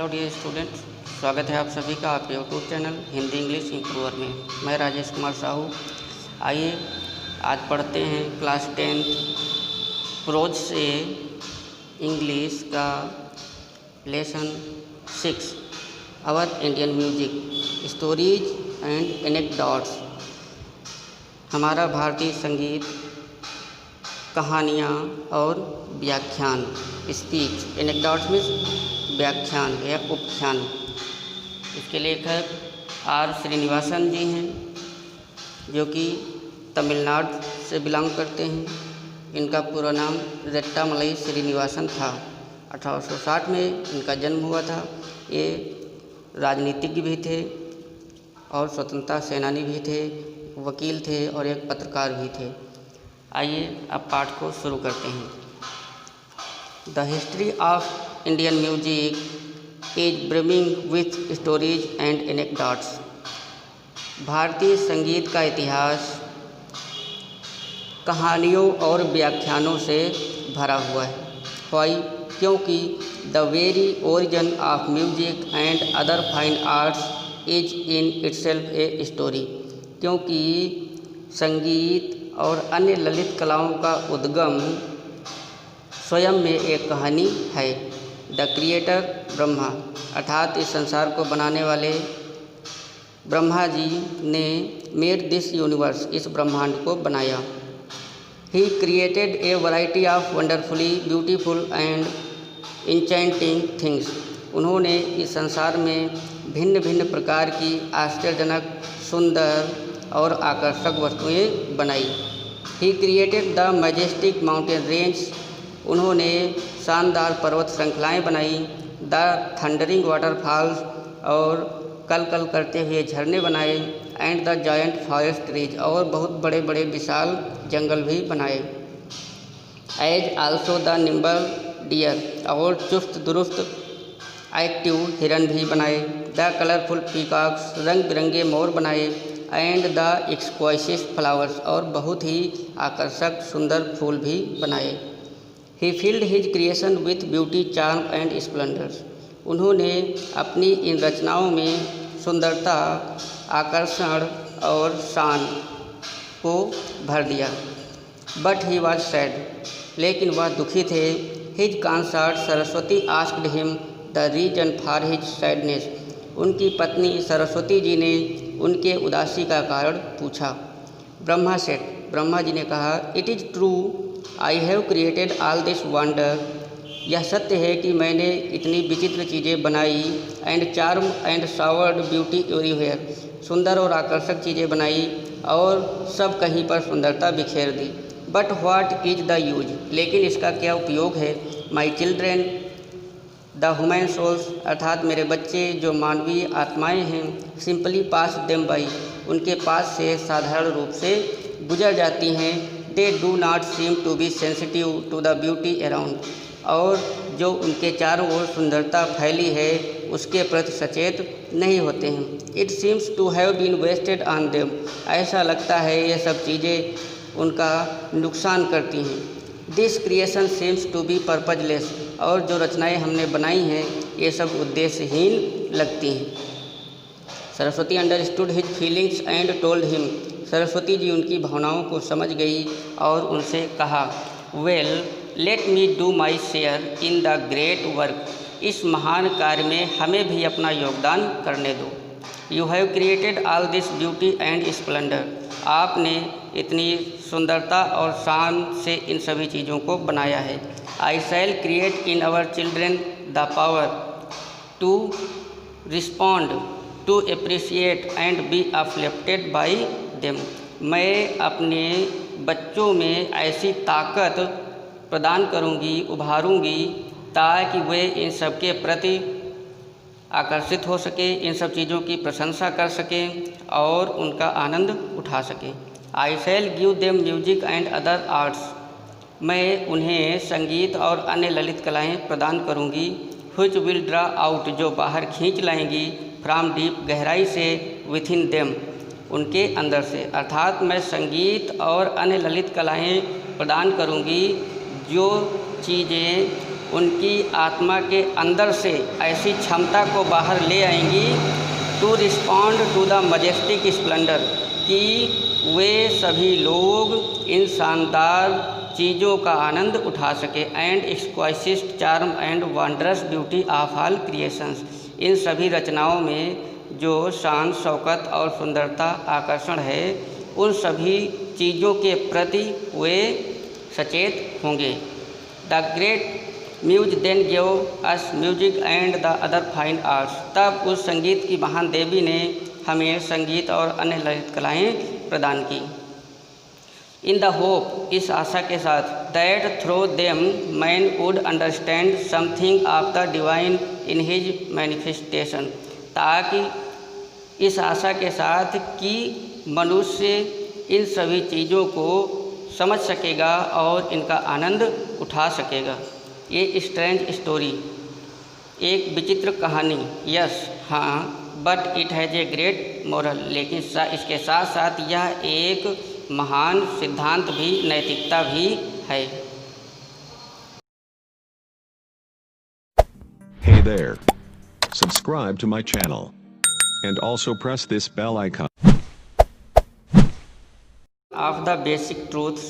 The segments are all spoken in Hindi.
हेलो डियर स्टूडेंट्स, स्वागत है आप सभी का आपके YouTube channel Hindi English improver में। मैं राजेश कुमार साहू। आइए आज पढ़ते हैं क्लास 10 प्रोज से इंग्लिश का lesson 6 our Indian music stories and anecdotes. हमारा भारतीय संगीत, कहानियाँ और व्याख्यान। स्पीच एनेक्डोट्स में व्याख्यान या उपख्यान। इसके लेखक आर श्रीनिवासन जी हैं, जो कि तमिलनाडु से बिलोंग करते हैं। इनका पूरा नाम रेट्टामलई श्रीनिवासन था। 1860 में इनका जन्म हुआ था। ये राजनीतिज्ञ भी थे और स्वतंत्रता सेनानी भी थे, वकील थे और एक पत्रकार भी थे। आइए अब पाठ को शुरू करते हैं। The history of Indian music is brimming with stories and anecdotes। भारतीय संगीत का इतिहास कहानियों और व्याख्यानों से भरा हुआ है। Why? क्योंकि the very origin of music and other fine arts is in itself a story। क्योंकि संगीत और अन्य ललित कलाओं का उद्गम स्वयं में एक कहानी है। द क्रिएटर ब्रह्मा, अर्थात इस संसार को बनाने वाले ब्रह्मा जी ने मेड दिस यूनिवर्स, इस ब्रह्मांड को बनाया। He created a variety of wonderfully beautiful and enchanting things. उन्होंने इस संसार में भिन्न भिन्न प्रकार की आश्चर्यजनक, सुंदर और आकर्षक वस्तुएं बनाई। He created the majestic mountain range. उन्होंने शानदार पर्वत श्रृंखलाएँ बनाई। द थंडरिंग वाटरफॉल्स, और कल कल करते हुए झरने बनाए। And the giant forest trees, और बहुत बड़े बड़े विशाल जंगल भी बनाए। As also the nimble deer, और चुस्त दुरुस्त एक्टिव हिरन भी बनाए। द कलरफुल पीकॉक्स, रंग बिरंगे मोर बनाए। एंड द एक्सक्वाइसिस फ्लावर्स, और बहुत ही आकर्षक सुंदर फूल भी बनाए। He filled his creation with beauty, charm and splendors। उन्होंने अपनी इन रचनाओं में सुंदरता, आकर्षण और शान को भर दिया। But he was sad, लेकिन वह दुखी थे। His consort Saraswati asked him the reason for his sadness। उनकी पत्नी सरस्वती जी ने उनके उदासी का कारण पूछा। ब्रह्मा said, ब्रह्मा जी ने कहा, It is true I have created all this wonder। यह सत्य है कि मैंने इतनी विचित्र चीज़ें बनाई। And charm and showered beauty everywhere, सुंदर और आकर्षक चीज़ें बनाई और सब कहीं पर सुंदरता बिखेर दी। But what is the use, लेकिन इसका क्या उपयोग है। My children the human souls, अर्थात मेरे बच्चे जो मानवीय आत्माएं हैं, सिंपली पास देम बाई, उनके पास से साधारण रूप से गुजर जाती हैं। They do not seem to be sensitive to the beauty around, और जो उनके चारों ओर सुंदरता फैली है उसके प्रति सचेत नहीं होते हैं। It seems to have been wasted on them, ऐसा लगता है ये सब चीज़ें उनका नुकसान करती हैं। This creation seems to be purposeless, और जो रचनाएं हमने बनाई हैं ये सब उद्देश्यहीन लगती हैं। Saraswati understood his feelings and told him, Saraswati ji उनकी भावनाओं को समझ गई और उनसे कहा, well let me do my share in the great work. इस महान कार्य में हमें भी अपना योगदान करने दो। You have created all this beauty and Splendor, आपने इतनी सुंदरता और शान से इन सभी चीज़ों को बनाया है। I shall create in our children the power to respond, to appreciate and be uplifted by them. मैं अपने बच्चों में ऐसी ताकत प्रदान करूंगी, उभारूंगी, ताकि वे इन सब के प्रति आकर्षित हो सके, इन सब चीज़ों की प्रशंसा कर सकें और उनका आनंद उठा सकें। I shall give them music and other arts, मैं उन्हें संगीत और अन्य ललित कलाएँ प्रदान करूंगी। व्हिच विल ड्रा आउट, जो बाहर खींच लाएंगी, फ्रॉम डीप, गहराई से, विथिन देम, उनके अंदर से। अर्थात मैं संगीत और अन्य ललित कलाएँ प्रदान करूंगी जो चीज़ें उनकी आत्मा के अंदर से ऐसी क्षमता को बाहर ले आएंगी to respond to the majestic splendour, कि वे सभी लोग इन शानदार चीज़ों का आनंद उठा सके and exquisite charm and wondrous beauty of all creations. इन सभी रचनाओं में जो शान शौकत और सुंदरता आकर्षण है, उन सभी चीज़ों के प्रति वे सचेत होंगे। The great muse then give us music and the other fine arts. तब उस संगीत की महान देवी ने हमें संगीत और अन्य ललित कलाएँ प्रदान की। इन द होप, इस आशा के साथ, that through them man would understand something of the divine in his manifestation, ताकि इस आशा के साथ कि मनुष्य इन सभी चीज़ों को समझ सकेगा और इनका आनंद उठा सकेगा। ये स्ट्रेंज स्टोरी, एक विचित्र कहानी, यस हाँ, but it has a great moral, लेकिन इसके साथ साथ यह एक महान सिद्धांत भी, नैतिकता भी है। Hey there. Subscribe to my channel. And also press this bell icon. Of the basic truths,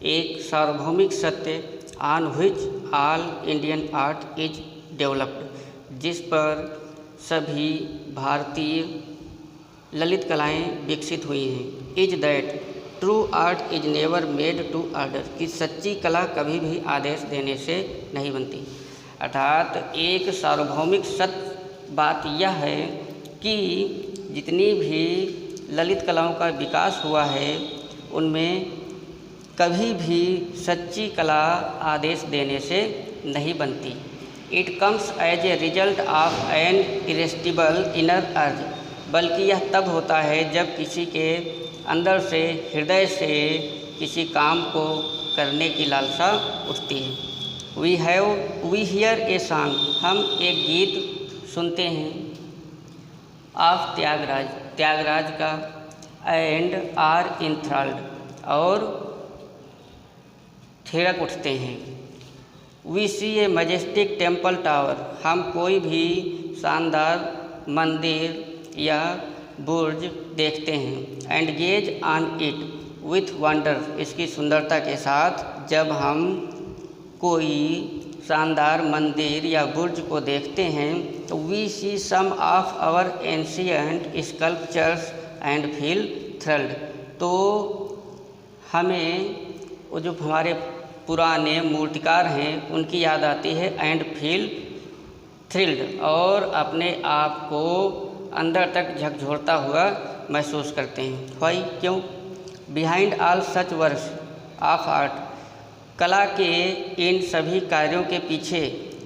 एक सार्वभौमिक सत्य on which all Indian art is developed, जिस पर सभी भारतीय ललित कलाएँ विकसित हुई हैं, is that true art is never made to order, कि सच्ची कला कभी भी आदेश देने से नहीं बनती। अर्थात एक सार्वभौमिक सत्य बात यह है कि जितनी भी ललित कलाओं का विकास हुआ है, उनमें कभी भी सच्ची कला आदेश देने से नहीं बनती। It comes as a result of an irresistible inner urge, बल्कि यह तब होता है जब किसी के अंदर से, हृदय से किसी काम को करने की लालसा उठती है। वी हियर ए सॉन्ग, हम एक गीत सुनते हैं, ऑफ त्यागराज का, एंड आर इंथ्राल्ड, और थिरक उठते हैं। We see a majestic temple tower, हम कोई भी शानदार मंदिर या बुर्ज देखते हैं। And gaze on it with wonder, इसकी सुंदरता के साथ जब हम कोई शानदार मंदिर या बुर्ज को देखते हैं तो we see some of our ancient sculptures and feel thrilled, तो हमें वो जो हमारे पुराने मूर्तिकार हैं उनकी याद आती है, एंड फील थ्रिल्ड, और अपने आप को अंदर तक झकझोरता हुआ महसूस करते हैं। वाई, क्यों? Behind all such works of art, कला के इन सभी कार्यों के पीछे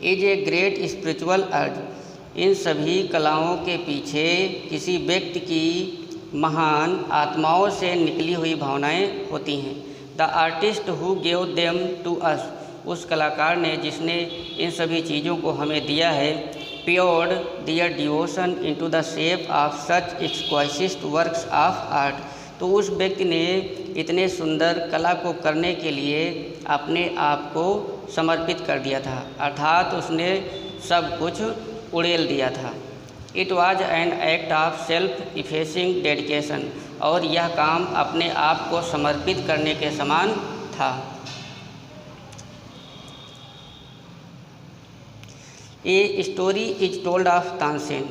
इज ए ग्रेट स्पिरिचुअल अर्ज, इन सभी कलाओं के पीछे किसी व्यक्ति की महान आत्माओं से निकली हुई भावनाएं होती हैं। The artist who gave them to us, उस कलाकार ने जिसने इन सभी चीज़ों को हमें दिया है, poured their devotion into the shape of such exquisite works of art, तो उस व्यक्ति ने इतने सुंदर कला को करने के लिए अपने आप को समर्पित कर दिया था, अर्थात उसने सब कुछ उड़ेल दिया था। It was an act of self effacing dedication, और यह काम अपने आप को समर्पित करने के समान था। A story is told of Tansen,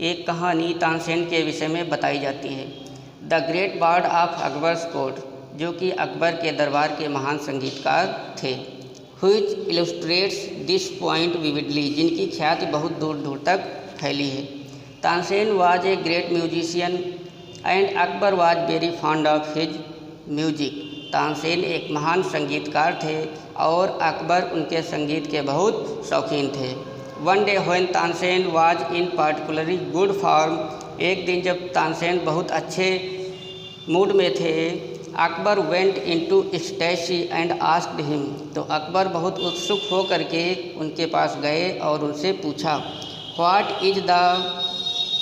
एक कहानी तानसेन के विषय में बताई जाती है। The great bard of Akbar's court, जो कि अकबर के दरबार के महान संगीतकार थे। Which illustrates this point vividly, जिनकी ख्याति बहुत दूर दूर तक फैली है। Tansen was a great musician and Akbar was very fond of his music, Tansen एक महान संगीतकार थे और अकबर उनके संगीत के बहुत शौकीन थे। One day when Tansen was in particularly good form, एक दिन जब तानसेन बहुत अच्छे मूड में थे, Akbar went into ecstasy and asked him, तो अकबर बहुत उत्सुक हो करके उनके पास गए और उनसे पूछा, what is the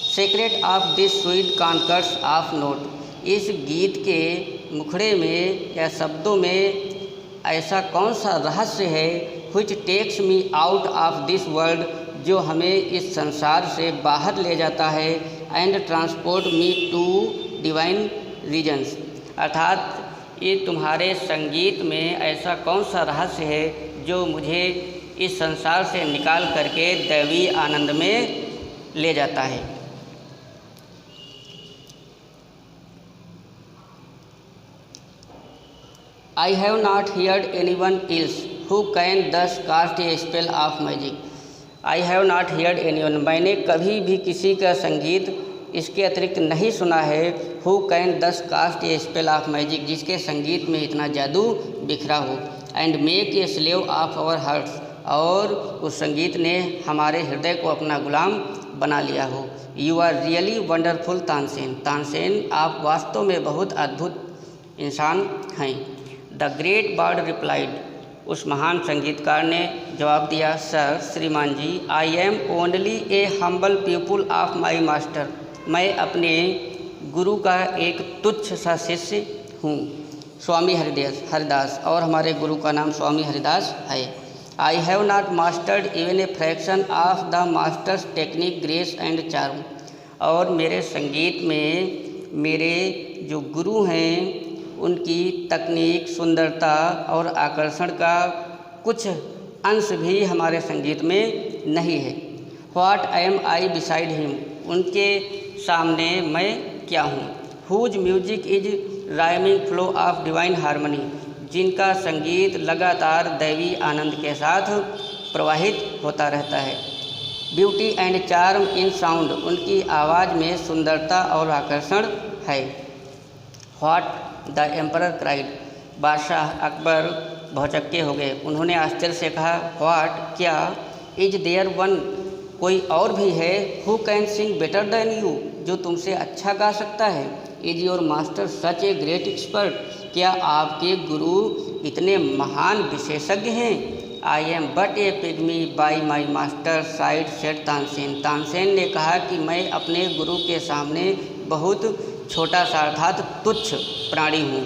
secret of this sweet conquers of note, इस गीत के मुखड़े में या शब्दों में ऐसा कौन सा रहस्य है which takes me out of this world, जो हमें इस संसार से बाहर ले जाता है, and transport me to divine regions। अर्थात ये तुम्हारे संगीत में ऐसा कौन सा रहस्य है जो मुझे इस संसार से निकाल करके दैवी आनंद में ले जाता है। I have not heard anyone else who can thus cast a spell of magic। I have not heard anyone, मैंने कभी भी किसी का संगीत इसके अतिरिक्त नहीं सुना है। Who can thus cast a spell of magic, जिसके संगीत में इतना जादू बिखरा हो। And make a slave of our hearts, और उस संगीत ने हमारे हृदय को अपना गुलाम बना लिया हो। You are really wonderful Tansen, Tansen आप वास्तव में बहुत अद्भुत इंसान हैं। द ग्रेट बर्ड रिप्लाइड, उस महान संगीतकार ने जवाब दिया, सर श्रीमान जी, I am only a humble pupil of my master, मैं अपने गुरु का एक तुच्छ सा शिष्य हूँ, स्वामी हरिदास, और हमारे गुरु का नाम स्वामी हरिदास है। I have not mastered even a fraction of the masters technique grace and charm, और मेरे संगीत में मेरे जो गुरु हैं उनकी तकनीक, सुंदरता और आकर्षण का कुछ अंश भी हमारे संगीत में नहीं है। What am I beside him, उनके सामने मैं क्या हूँ। Whose music is rhyming flow of divine harmony, जिनका संगीत लगातार दैवी आनंद के साथ प्रवाहित होता रहता है। Beauty and charm in sound, उनकी आवाज़ में सुंदरता और आकर्षण है। व्हाट द एम्परर क्राइड, बादशाह अकबर भौचक्के हो गए, उन्होंने आश्चर्य से कहा, व्हाट, क्या, इज देयर वन, कोई और भी है, who can sing better than you, जो तुमसे अच्छा गा सकता है। Is your master such a great expert, क्या आपके गुरु इतने महान विशेषज्ञ हैं। I am but A pygmy by my master side set Tansen, Tansen ने कहा कि मैं अपने गुरु के सामने बहुत छोटा सा अर्थात तुच्छ प्राणी हूँ।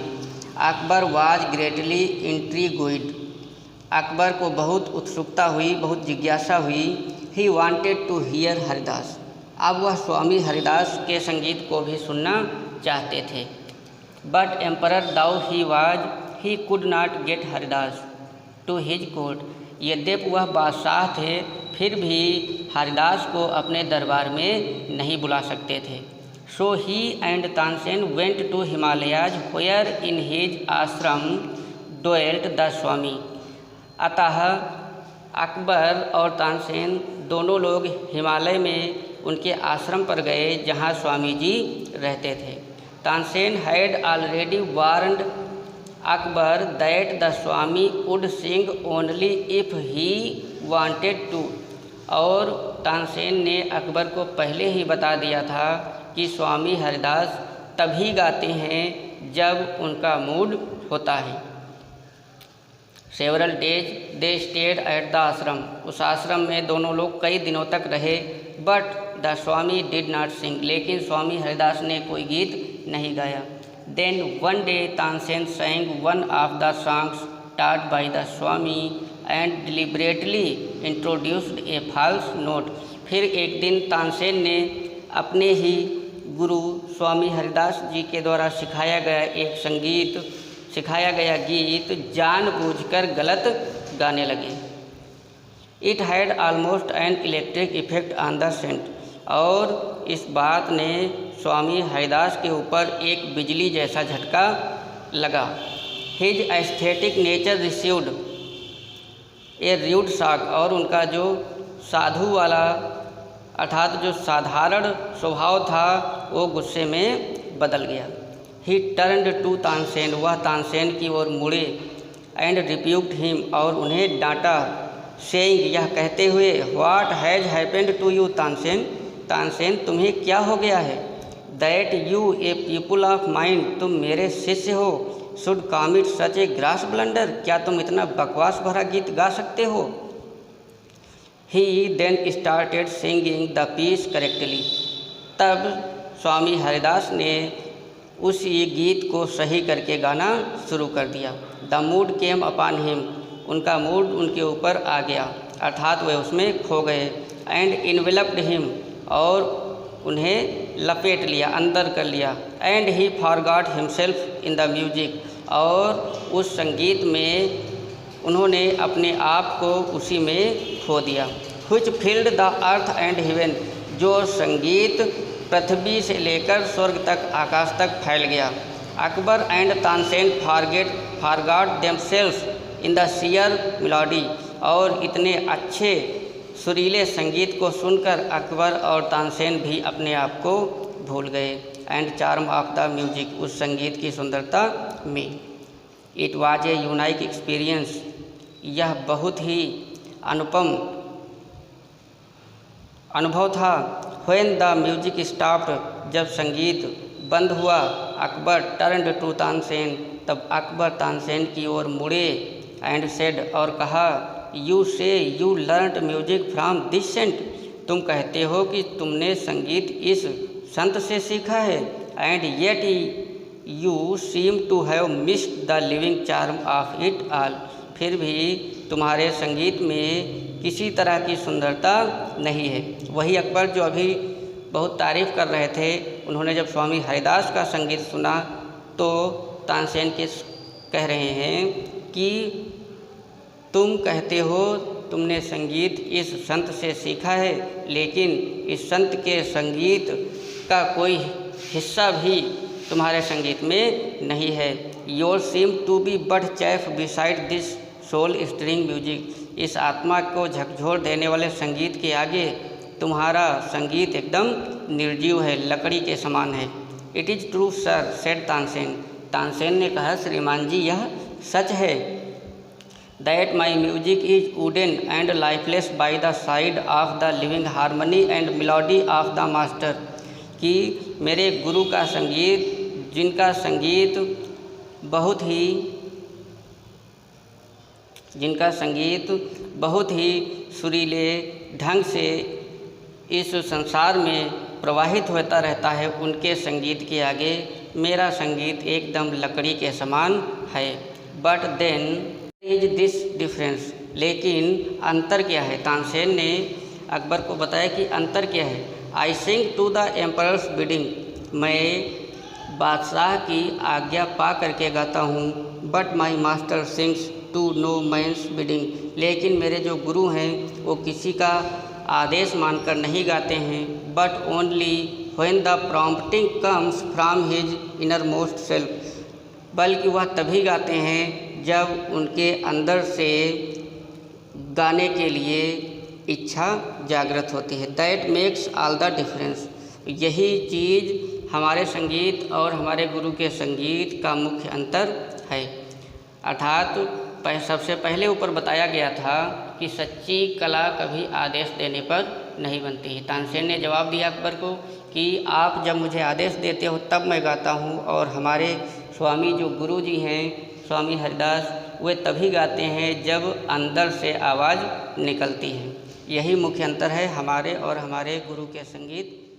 Akbar was greatly intrigued, Akbar को बहुत उत्सुकता हुई, बहुत जिज्ञासा हुई। He wanted to hear Haridas, अब वह स्वामी हरिदास के संगीत को भी सुनना चाहते थे। But emperor though he was, he could not get Haridas to his court, यद्यपि वह बादशाह थे फिर भी हरिदास को अपने दरबार में नहीं बुला सकते थे। So he and Tansen went to Himalayas, where in his ashram dwelt the Swami। अतः अकबर और तानसेन दोनों लोग हिमालय में उनके आश्रम पर गए जहाँ स्वामी जी रहते थे। Tansen had already warned Akbar that the Swami would sing only if he wanted to, और तानसेन ने अकबर को पहले ही बता दिया था कि स्वामी हरिदास तभी गाते हैं जब उनका मूड होता है। Several days they stayed at the आश्रम, उस आश्रम में दोनों लोग कई दिनों तक रहे। But the Swami did not sing, लेकिन स्वामी हरिदास ने कोई गीत नहीं गाया। Then one day Tansen sang one of the songs taught by the Swami and deliberately introduced a false note, फिर एक दिन तानसेन ने अपने ही गुरु स्वामी हरिदास जी के द्वारा सिखाया गया गीत जानबूझकर गलत गाने लगे। It had almost an electric effect on the saint, और इस बात ने स्वामी हरिदास के ऊपर एक बिजली जैसा झटका लगा। His aesthetic nature received a rude shock, और उनका जो साधु वाला अर्थात जो साधारण स्वभाव था वो गुस्से में बदल गया। ही टर्न्ड टू तानसेन, वह तानसेन की ओर मुड़े। एंड रिप्यूक्ड हिम, और उन्हें डांटा। सेइंग, यह कहते हुए, what has happened to you Tansen, Tansen तुम्हें क्या हो गया है। That you a pupil of mine, तुम मेरे शिष्य हो, should commit such a gross blunder, क्या तुम इतना बकवास भरा गीत गा सकते हो। He then started singing the piece correctly, तब स्वामी हरिदास ने उस गीत को सही करके गाना शुरू कर दिया। The mood came upon him, उनका मूड उनके ऊपर आ गया, अर्थात वे उसमें खो गए। एंड इन्वेलप्ड हिम, और उन्हें लपेट लिया, अंदर कर लिया। And he forgot himself in the music, और उस संगीत में उन्होंने अपने आप को उसी में खो दिया। Which filled the earth and heaven, जो संगीत पृथ्वी से लेकर स्वर्ग तक, आकाश तक फैल गया। Akbar and Tansen forgot themselves in the shear melody, और इतने अच्छे सुरीले संगीत को सुनकर अकबर और तानसेन भी अपने आप को भूल गए। And charm of the music, उस संगीत की सुंदरता में। इट वाज ए यूनाइक एक्सपीरियंस, यह बहुत ही अनुपम अनुभव था। व्हेन द म्यूजिक स्टॉप्ड, जब संगीत बंद हुआ। अकबर टर्न्ड टू तानसेन, तब अकबर तानसेन की ओर मुड़े। एंड सेड, और कहा, you say you learned music from this saint, तुम कहते हो कि तुमने संगीत इस संत से सीखा है। And yet you seem to have missed the living charm of it all, फिर भी तुम्हारे संगीत में किसी तरह की सुंदरता नहीं है। वही अकबर जो अभी बहुत तारीफ़ कर रहे थे, उन्होंने जब स्वामी हरिदास का संगीत सुना तो तानसेन के कह रहे हैं कि तुम कहते हो तुमने संगीत इस संत से सीखा है, लेकिन इस संत के संगीत का कोई हिस्सा भी तुम्हारे संगीत में नहीं है। Your seem to be but chaff beside this soul string music, इस आत्मा को झकझोर देने वाले संगीत के आगे तुम्हारा संगीत एकदम निर्जीव है, लकड़ी के समान है। It is true sir, said Tansen, Tansen ने कहा, श्रीमान जी यह सच है। That my music is wooden and lifeless by the side of the living harmony and melody of the master, कि मेरे गुरु का संगीत, जिनका संगीत बहुत ही सुरीले ढंग से इस संसार में प्रवाहित होता रहता है, उनके संगीत के आगे मेरा संगीत एकदम लकड़ी के समान है। But then is this difference, लेकिन अंतर क्या है? तानसेन ने अकबर को बताया कि अंतर क्या है। I sing to the emperor's bidding, मैं बादशाह की आज्ञा पा करके गाता हूँ। But my master sings to no man's bidding, लेकिन मेरे जो गुरु हैं वो किसी का आदेश मानकर नहीं गाते हैं। But only when the prompting comes from his inner most self, बल्कि वह तभी गाते हैं जब उनके अंदर से गाने के लिए इच्छा जागृत होती है। That makes all the difference, यही चीज़ हमारे संगीत और हमारे गुरु के संगीत का मुख्य अंतर है। अर्थात सबसे पहले ऊपर बताया गया था कि सच्ची कला कभी आदेश देने पर नहीं बनती है। तानसेन ने जवाब दिया अकबर को कि आप जब मुझे आदेश देते हो तब मैं गाता हूँ, और हमारे स्वामी जो गुरु जी हैं स्वामी हरिदास, वे तभी गाते हैं जब अंदर से आवाज़ निकलती है। यही मुख्य अंतर है हमारे और हमारे गुरु के संगीत